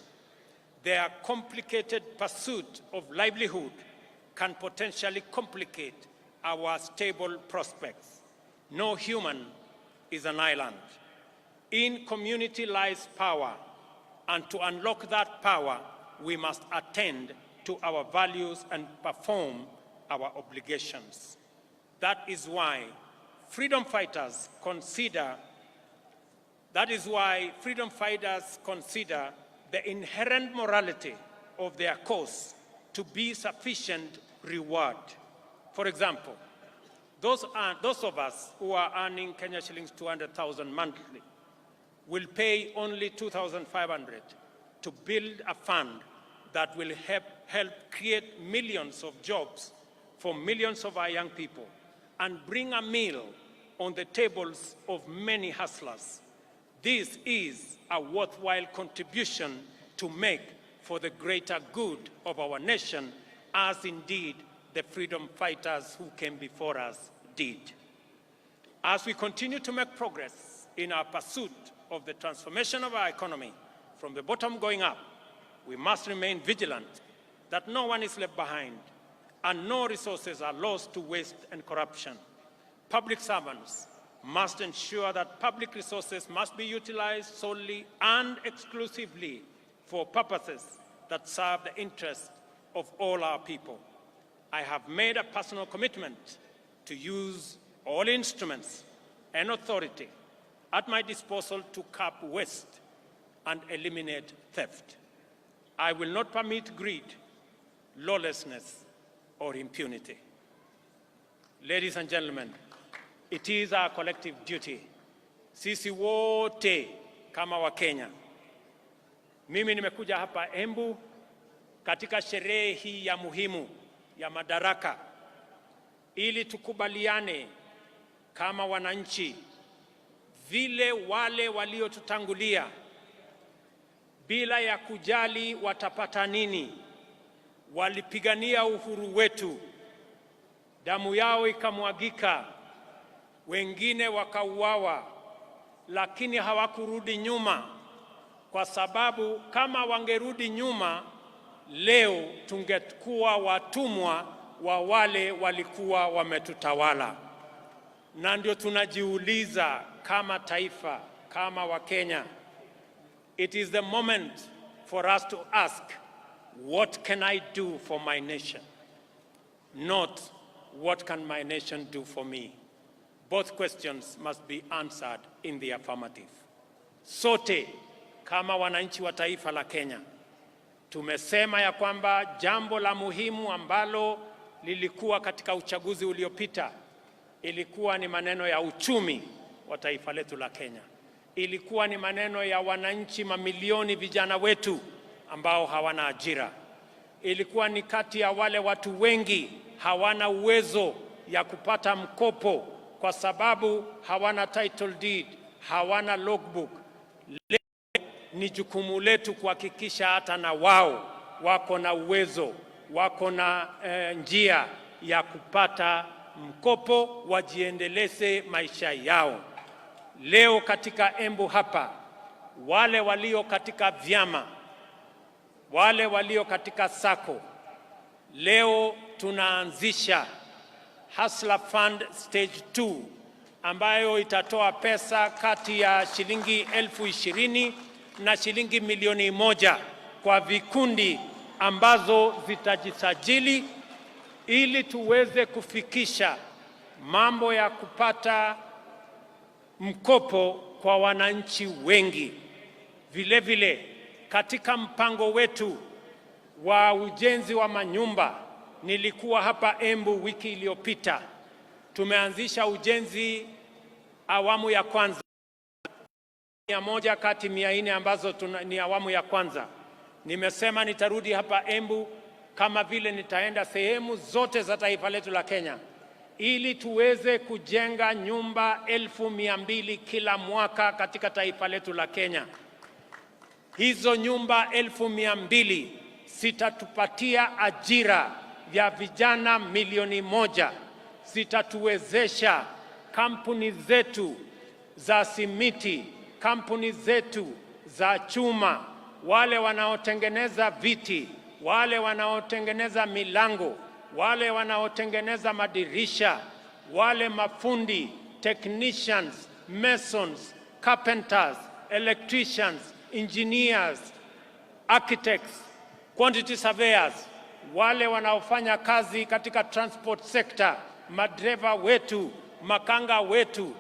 Their complicated pursuit of livelihood can potentially complicate our stable prospects. No human is an island. In community lies power, and to unlock that power, we must attend to our values and perform our obligations. That is why freedom fighters consider the inherent morality of their cause to be sufficient reward. For example, those of us who are earning Kenya shillings 200,000 monthly will pay only 2,500 to build a fund that will help create millions of jobs for millions of our young people and bring a meal on the tables of many hustlers. This is a worthwhile contribution to make for the greater good of our nation, as indeed the freedom fighters who came before us did. As we continue to make progress in our pursuit of the transformation of our economy from the bottom going up, we must remain vigilant that no one is left behind and no resources are lost to waste and corruption. Public servants must ensure that public resources must be utilized solely and exclusively for purposes that serve the interests of all our people. I have made a personal commitment to use all instruments and authority at my disposal to curb waste and eliminate theft. I will not permit greed, lawlessness, or impunity. Ladies and gentlemen, it is our collective duty, sisi wote kama Wakenya. Mimi nimekuja hapa Embu katika sherehe hii ya muhimu ya Madaraka ili tukubaliane kama wananchi vile wale waliotutangulia bila ya kujali watapata nini walipigania uhuru wetu, damu yao ikamwagika, wengine wakauawa, lakini hawakurudi nyuma, kwa sababu kama wangerudi nyuma leo tungekuwa watumwa wa wale walikuwa wametutawala. Na ndio tunajiuliza kama taifa, kama Wakenya, it is the moment for us to ask, what can I do for my nation? Not, what can my nation do for me? Both questions must be answered in the affirmative. Sote kama wananchi wa taifa la Kenya tumesema ya kwamba jambo la muhimu ambalo lilikuwa katika uchaguzi uliopita ilikuwa ni maneno ya uchumi wa taifa letu la Kenya. Ilikuwa ni maneno ya wananchi mamilioni vijana wetu ambao hawana ajira. Ilikuwa ni kati ya wale watu wengi hawana uwezo ya kupata mkopo kwa sababu hawana title deed, hawana logbook. Leo ni jukumu letu kuhakikisha hata na wao wako na uwezo, wako na njia ya kupata mkopo wajiendeleze maisha yao. Leo katika Embu hapa, wale walio katika vyama, wale walio katika sako, leo tunaanzisha Hustler Fund Stage 2 ambayo itatoa pesa kati ya shilingi 20,000 na shilingi milioni 1 kwa vikundi ambazo zitajisajili ili tuweze kufikisha mambo ya kupata mkopo kwa wananchi wengi. Vile vile katika mpango wetu wa ujenzi wa manyumba, nilikuwa hapa Embu wiki iliyopita, tumeanzisha ujenzi awamu ya kwanza 100 kati 400 ambazo ni awamu ya kwanza. Nimesema nitarudi hapa Embu kama vile nitaenda sehemu zote za taifa letu la Kenya ili tuweze kujenga nyumba 200,000 kila mwaka katika taifa letu la Kenya. Hizo nyumba 200,000 zitatupatia ajira ya vijana milioni 1, zitatuwezesha kampuni zetu za simiti, kampuni zetu za chuma, wale wanaotengeneza viti, wale wanaotengeneza milango, wale wanaotengeneza madirisha, wale mafundi, technicians, masons, carpenters, electricians, engineers, architects, quantity surveyors, wale wanaofanya kazi katika transport sector, madereva wetu, makanga wetu,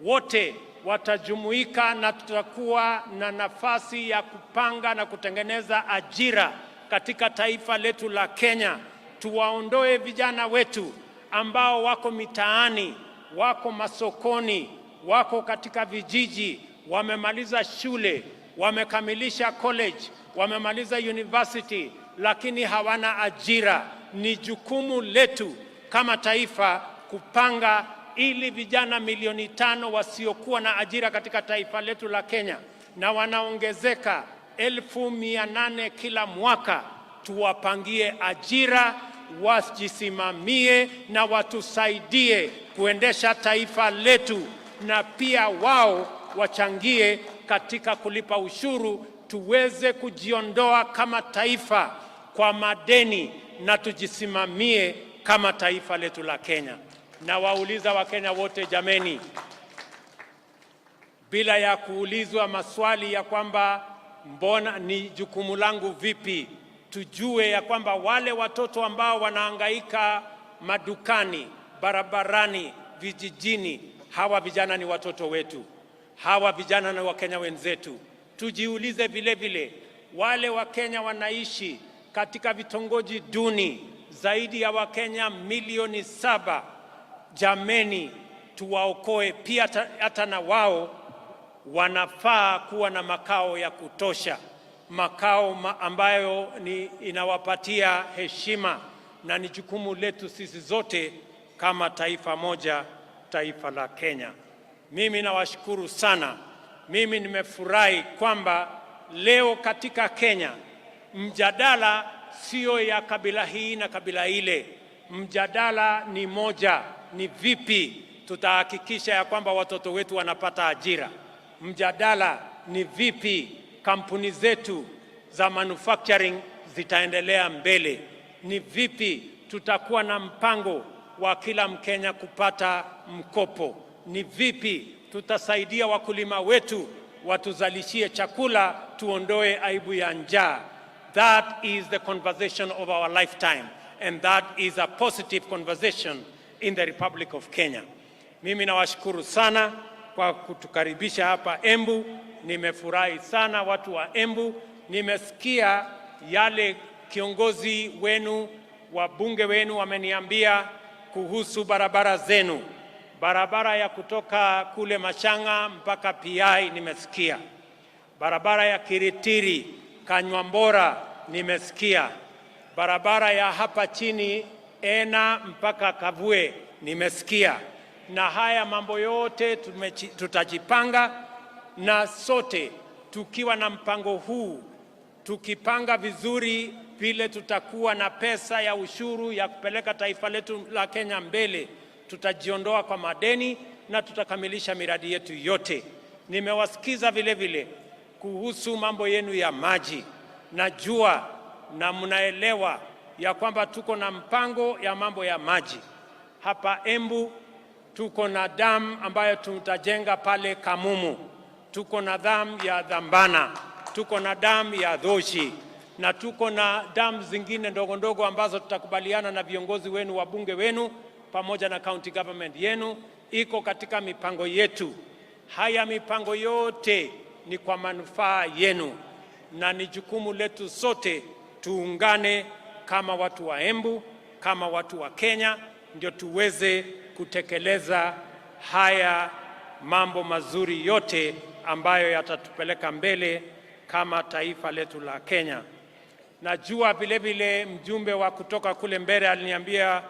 wote watajumuika na tutakuwa na nafasi ya kupanga na kutengeneza ajira katika taifa letu la Kenya. Tuwaondoe vijana wetu ambao wako mitaani, wako masokoni, wako katika vijiji, wamemaliza shule, wamekamilisha college, wamemaliza university, lakini hawana ajira. Ni jukumu letu kama taifa kupanga ili vijana milioni 5 wasiokuwa na ajira katika taifa letu la Kenya, na wanaongezeka 800,000 kila mwaka, tuwapangie ajira wajisimamie na watusaidie kuendesha taifa letu, na pia wao wachangie katika kulipa ushuru, tuweze kujiondoa kama taifa kwa madeni na tujisimamie kama taifa letu la Kenya. Na wauliza Wakenya wote, jameni, bila ya kuulizwa maswali ya kwamba mbona ni jukumu langu vipi, tujue ya kwamba wale watoto ambao wanahangaika madukani, barabarani, vijijini, hawa vijana ni watoto wetu, hawa vijana ni Wakenya wenzetu. Tujiulize vile vile wale Wakenya wanaishi katika vitongoji duni, zaidi ya Wakenya milioni 7. Jameni, tuwaokoe pia, hata na wao wanafaa kuwa na makao ya kutosha, makao ambayo inawapatia heshima, na ni jukumu letu sisi zote kama taifa moja, taifa la Kenya. Mimi nawashukuru sana. Mimi nimefurahi kwamba leo katika Kenya mjadala sio ya kabila hii na kabila ile. Mjadala ni moja, ni vipi tutahakikisha ya kwamba watoto wetu wanapata ajira. Mjadala ni vipi kampuni zetu za manufacturing zitaendelea mbele. Ni vipi tutakuwa na mpango wa kila Mkenya kupata mkopo. Ni vipi tutasaidia wakulima wetu watuzalishie chakula, tuondoe aibu ya njaa. That is the conversation of our lifetime, and that is a positive conversation in the Republic of Kenya. Mimi nawashukuru sana kwa kutukaribisha hapa Embu. Nimefurahi sana watu wa Embu. Nimesikia yale kiongozi wenu, wabunge wenu wameniambia kuhusu barabara zenu. Barabara ya kutoka kule Mashanga mpaka PI nimesikia. Barabara ya Kiritiri, Kanywambora nimesikia. Barabara ya hapa chini Ena mpaka Kavue nimesikia. Na haya mambo yote tutajipanga, na sote tukiwa na mpango huu, tukipanga vizuri vile tutakuwa na pesa ya ushuru ya kupeleka taifa letu la Kenya mbele, tutajiondoa kwa madeni na tutakamilisha miradi yetu yote. Nimewasikiza vile vile kuhusu mambo yenu ya maji. Najua na mnaelewa ya kwamba tuko na mpango ya mambo ya maji. Hapa Embu tuko na dam ambayo tutajenga pale Kamumu. Tuko na dam ya Dhambana, tuko na dam ya Dhoshi, na tuko na dam zingine ndogo ndogo ambazo tutakubaliana na viongozi wenu, wabunge wenu pamoja na county government yenu. Iko katika mipango yetu. Haya mipango yote ni kwa manufaa yenu, na ni jukumu letu sote tuungane kama watu wa Embu, kama watu wa Kenya, ndio tuweze kutekeleza haya mambo mazuri yote ambayo yatatupeleka mbele kama taifa letu la Kenya. Najua vile vile mjumbe wa kutoka kule mbele aliniambia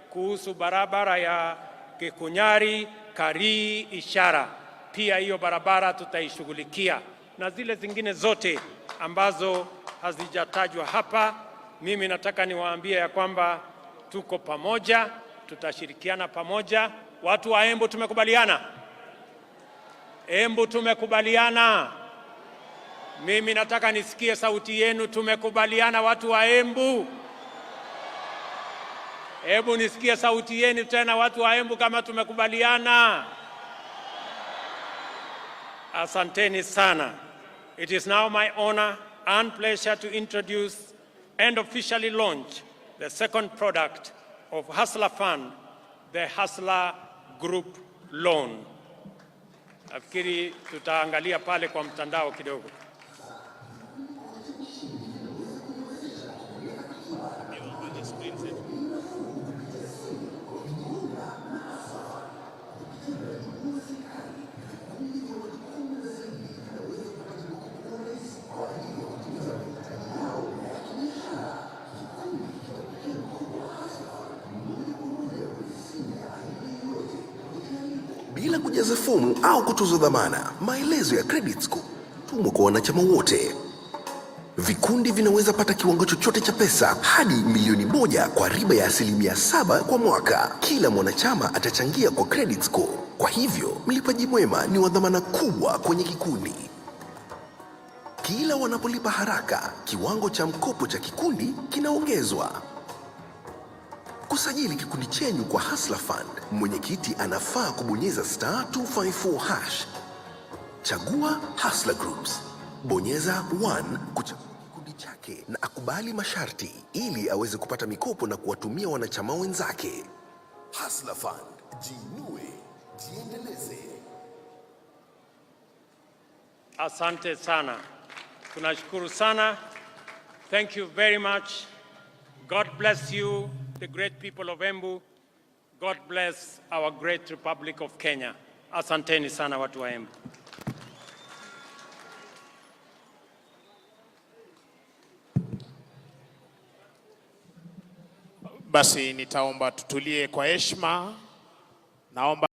kuhusu barabara ya Kikunyari, Karii, Ishara. Pia hiyo barabara tutaishughulikia, na zile zingine zote ambazo hazijatajwa hapa. Mimi nataka niwaambie ya kwamba tuko pamoja, tutashirikiana pamoja. Watu wa Embu tumekubaliana? Embu tumekubaliana? Mimi nataka nisikie sauti yenu. Tumekubaliana watu wa Embu? Hebu nisikie sauti yenu tena watu wa Embu kama tumekubaliana. Asanteni sana. It is now my honor and pleasure to introduce and officially launch the second product of Hustler Fund, the Hustler Group Loan. Nafikiri tutaangalia pale kwa mtandao kidogo. Bila kujaza fomu au kutuzo dhamana, maelezo ya credit score tumwa kwa wanachama wote. Vikundi vinaweza pata kiwango chochote cha pesa hadi milioni 1 kwa riba ya 7% kwa mwaka. Kila mwanachama atachangia kwa credit score. Kwa hivyo, mlipaji mwema ni wa dhamana kubwa kwenye kikundi. Kila wanapolipa haraka, kiwango cha mkopo cha kikundi kinaongezwa. Kusajili kikundi chenyu kwa Hustler Fund, mwenyekiti anafaa kubonyeza *254#. Chagua Hustler Groups. Bonyeza 1 kuchagua kikundi chake na akubali masharti ili aweze kupata mikopo na kuwatumia wanachama wenzake. Hustler Fund, jiinue, jiendeleze. Asante sana. Tunashukuru sana. Thank you very much. God bless you, the great people of Embu. God bless our great Republic of Kenya. Asanteni sana watu wa Embu. Basi nitaomba tutulie kwa heshima. Naomba